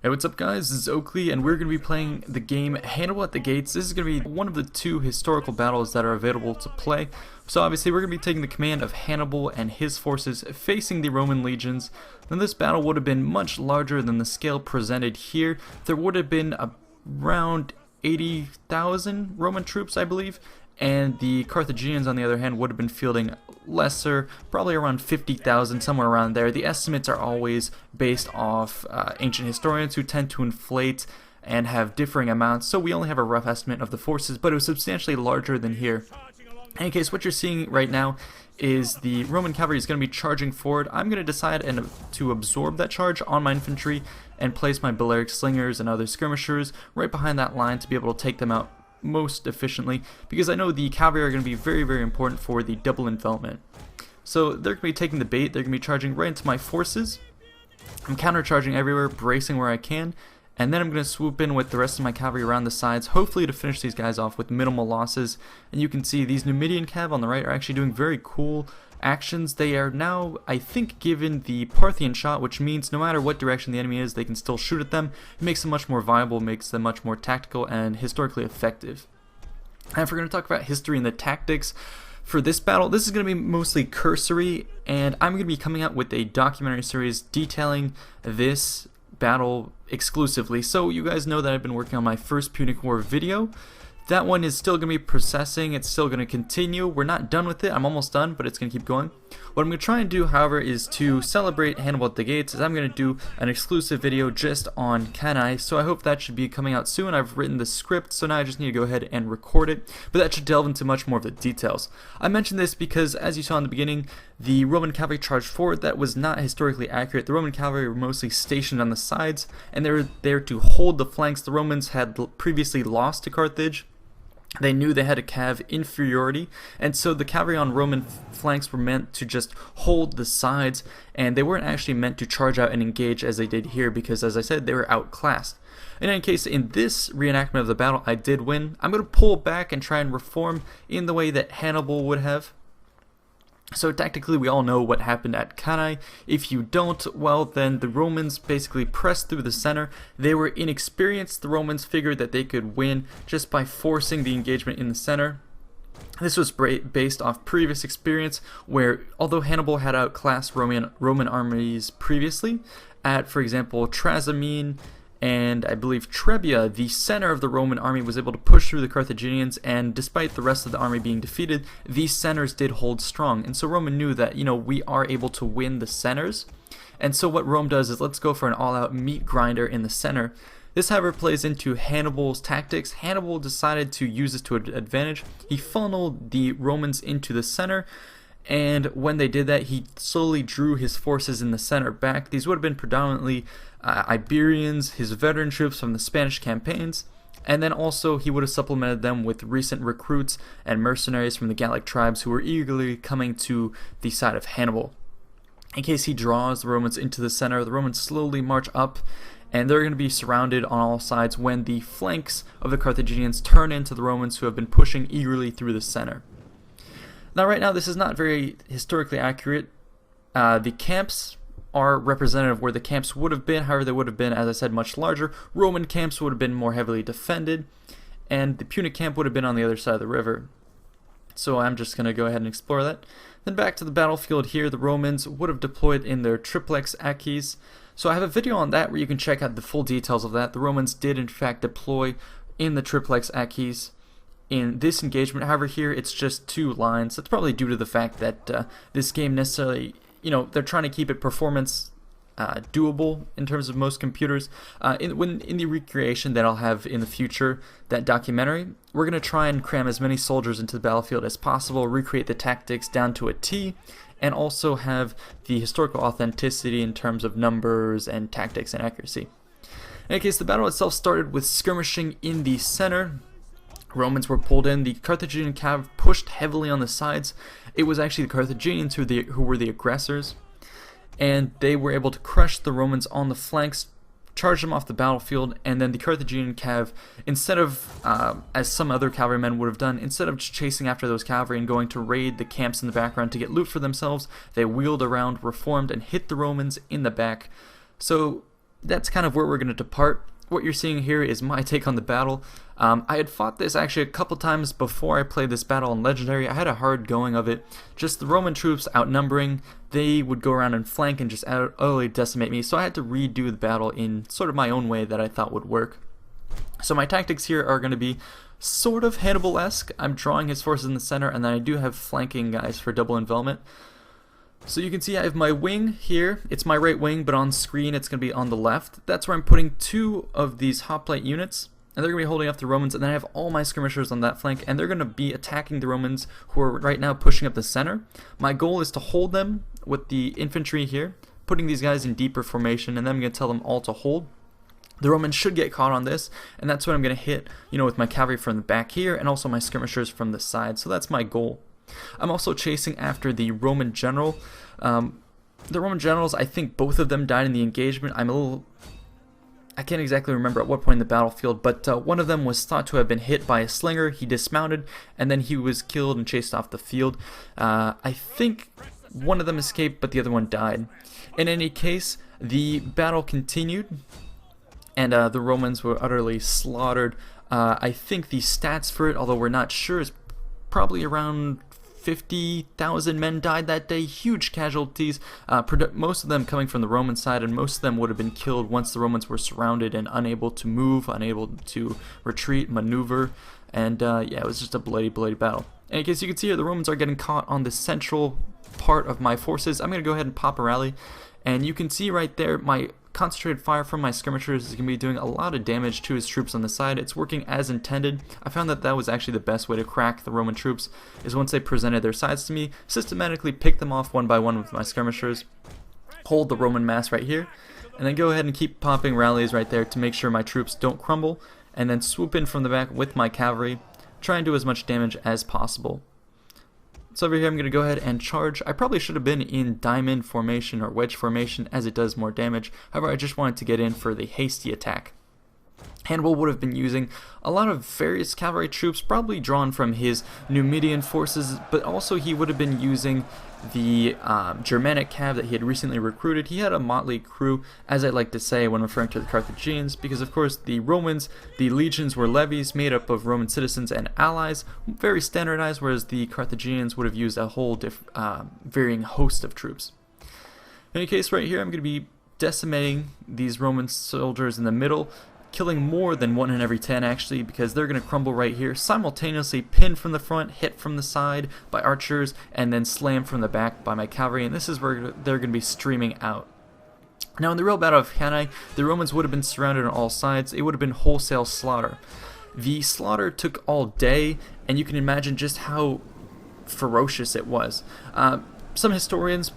Hey, what's up guys, this is Oakley and we're going to be playing the game Hannibal at the Gates. This is going to be one of the two historical battles that are available to play. So obviously we're going to be taking the command of Hannibal and his forces facing the Roman legions. Now this battle would have been much larger than the scale presented here. There would have been around 80,000 Roman troops, I believe. And the Carthaginians, on the other hand, would have been fielding lesser, probably around 50,000, somewhere around there. The estimates are always based off ancient historians who tend to inflate and have differing amounts, so we only have a rough estimate of the forces, but it was substantially larger than here. In any case, what you're seeing right now is the Roman cavalry is going to be charging forward. I'm going to decide to absorb that charge on my infantry and place my Balearic slingers and other skirmishers right behind that line to be able to take them out most efficiently, because I know the cavalry are going to be very, very important for the double envelopment. So they're going to be taking the bait, they're going to be charging right into my forces. I'm counter-charging everywhere, bracing where I can, and then I'm going to swoop in with the rest of my cavalry around the sides, hopefully to finish these guys off with minimal losses. And you can see these Numidian cav on the right are actually doing very cool actions. They are now, I think, given the Parthian shot, which means no matter what direction the enemy is, they can still shoot at them. It makes them much more viable, makes them much more tactical and historically effective. And if we're going to talk about history and the tactics for this battle, this is going to be mostly cursory, and I'm going to be coming out with a documentary series detailing this battle exclusively. So you guys know that I've been working on my first Punic War video. That one is still going to be processing, it's still going to continue. We're not done with it, I'm almost done, but it's going to keep going. What I'm going to try and do, however, is to celebrate Hannibal at the Gates, is I'm going to do an exclusive video just on Cannae, so I hope that should be coming out soon. I've written the script, so now I just need to go ahead and record it, but that should delve into much more of the details. I mentioned this because, as you saw in the beginning, the Roman cavalry charged forward. That was not historically accurate. The Roman cavalry were mostly stationed on the sides, and they were there to hold the flanks. The Romans had previously lost to Carthage. They knew they had a cav inferiority, and so the cavalry on Roman flanks were meant to just hold the sides, and they weren't actually meant to charge out and engage as they did here, because, as I said, they were outclassed. In any case, in this reenactment of the battle, I did win. I'm going to pull back and try and reform in the way that Hannibal would have. So tactically, we all know what happened at Cannae. If you don't, well, then the Romans basically pressed through the center. They were inexperienced. The Romans figured that they could win just by forcing the engagement in the center. This was based off previous experience, where although Hannibal had outclassed Roman armies previously, at, for example, Trasimene and I believe Trebia, the center of the Roman army was able to push through the Carthaginians, and despite the rest of the army being defeated, these centers did hold strong. And so Rome knew that, we are able to win the centers. And so what Rome does is, let's go for an all-out meat grinder in the center. This, however, plays into Hannibal's tactics. Hannibal decided to use this to advantage. He funneled the Romans into the center, and when they did that, he slowly drew his forces in the center back. These would have been predominantly Iberians, his veteran troops from the Spanish campaigns, and then also he would have supplemented them with recent recruits and mercenaries from the Gallic tribes who were eagerly coming to the side of Hannibal. In case he draws the Romans into the center, the Romans slowly march up, and they're going to be surrounded on all sides when the flanks of the Carthaginians turn into the Romans, who have been pushing eagerly through the center. Now, right now, this is not very historically accurate. The camps are representative of where the camps would have been. However, they would have been, as I said, much larger. Roman camps would have been more heavily defended, and the Punic camp would have been on the other side of the river. So I'm just going to go ahead and explore that. Then back to the battlefield here, the Romans would have deployed in their triplex acies. So I have a video on that where you can check out the full details of that. The Romans did, in fact, deploy in the triplex acies in this engagement. However, here it's just two lines. That's probably due to the fact that this game necessarily, they're trying to keep it performance doable in terms of most computers. In the recreation that I'll have in the future, that documentary, we're going to try and cram as many soldiers into the battlefield as possible, recreate the tactics down to a T, and also have the historical authenticity in terms of numbers and tactics and accuracy. In any case, the battle itself started with skirmishing in the center. Romans were pulled in. The Carthaginian cav pushed heavily on the sides. It was actually the Carthaginians who were the aggressors, and they were able to crush the Romans on the flanks, charge them off the battlefield, and then the Carthaginian cav, instead of, as some other cavalrymen would have done, instead of just chasing after those cavalry and going to raid the camps in the background to get loot for themselves, they wheeled around, reformed, and hit the Romans in the back. So that's kind of where we're going to depart. What you're seeing here is my take on the battle. I had fought this actually a couple times before I played this battle on Legendary. I had a hard going of it. Just the Roman troops outnumbering, they would go around and flank and just utterly decimate me, so I had to redo the battle in sort of my own way that I thought would work. So my tactics here are going to be sort of Hannibal-esque. I'm drawing his forces in the center, and then I do have flanking guys for double envelopment. So you can see I have my wing here. It's my right wing, but on screen it's going to be on the left. That's where I'm putting 2 of these hoplite units, and they're going to be holding off the Romans, and then I have all my skirmishers on that flank, and they're going to be attacking the Romans who are right now pushing up the center. My goal is to hold them with the infantry here, putting these guys in deeper formation, and then I'm going to tell them all to hold. The Romans should get caught on this, and that's what I'm going to hit, with my cavalry from the back here, and also my skirmishers from the side, so that's my goal. I'm also chasing after the Roman general. The Roman generals, I think both of them died in the engagement. I can't exactly remember at what point in the battlefield, but one of them was thought to have been hit by a slinger. He dismounted, and then he was killed and chased off the field. I think one of them escaped, but the other one died. In any case, the battle continued, and the Romans were utterly slaughtered. I think the stats for it, although we're not sure, is probably around 50,000 men died that day. Huge casualties, most of them coming from the Roman side, and most of them would have been killed once the Romans were surrounded and unable to move, unable to retreat, maneuver, and yeah, it was just a bloody battle. In any case, you can see here the Romans are getting caught on the central part of my forces. I'm going to go ahead and pop a rally, and you can see right there my concentrated fire from my skirmishers is going to be doing a lot of damage to his troops on the side. It's working as intended. I found that that was actually the best way to crack the Roman troops, is once they presented their sides to me, systematically pick them off one by one with my skirmishers, hold the Roman mass right here, and then go ahead and keep popping rallies right there to make sure my troops don't crumble, and then swoop in from the back with my cavalry, try and do as much damage as possible. So over here I'm going to go ahead and charge. I probably should have been in diamond formation or wedge formation, as it does more damage. However, I just wanted to get in for the hasty attack. Hannibal would have been using a lot of various cavalry troops, probably drawn from his Numidian forces, but also he would have been using the Germanic cav that he had recently recruited. He had a motley crew, as I like to say when referring to the Carthaginians, because of course the Romans, the legions were levies made up of Roman citizens and allies, very standardized, whereas the Carthaginians would have used a whole varying host of troops. In any case, right here I'm going to be decimating these Roman soldiers in the middle, killing more than 1 in every 10 actually, because they're going to crumble right here, simultaneously pinned from the front, hit from the side by archers, and then slammed from the back by my cavalry, and this is where they're going to be streaming out. Now in the real Battle of Cannae, the Romans would have been surrounded on all sides. It would have been wholesale slaughter. The slaughter took all day, and you can imagine just how ferocious it was. Some historians,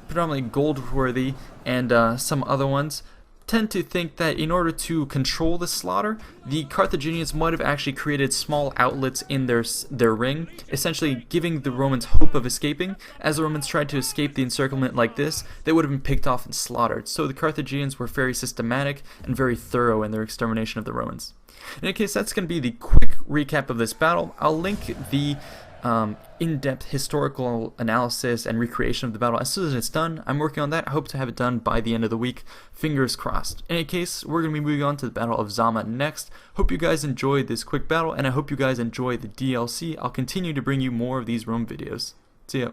predominantly Goldworthy and some other ones, tend to think that in order to control the slaughter, the Carthaginians might have actually created small outlets in their ring, essentially giving the Romans hope of escaping. As the Romans tried to escape the encirclement like this, they would have been picked off and slaughtered. So the Carthaginians were very systematic and very thorough in their extermination of the Romans. In any case, that's going to be the quick recap of this battle. I'll link the in-depth historical analysis and recreation of the battle as soon as it's done. I'm working on that. I hope to have it done by the end of the week. Fingers crossed. In any case, we're going to be moving on to the Battle of Zama next. Hope you guys enjoyed this quick battle, and I hope you guys enjoy the DLC. I'll continue to bring you more of these Rome videos. See ya.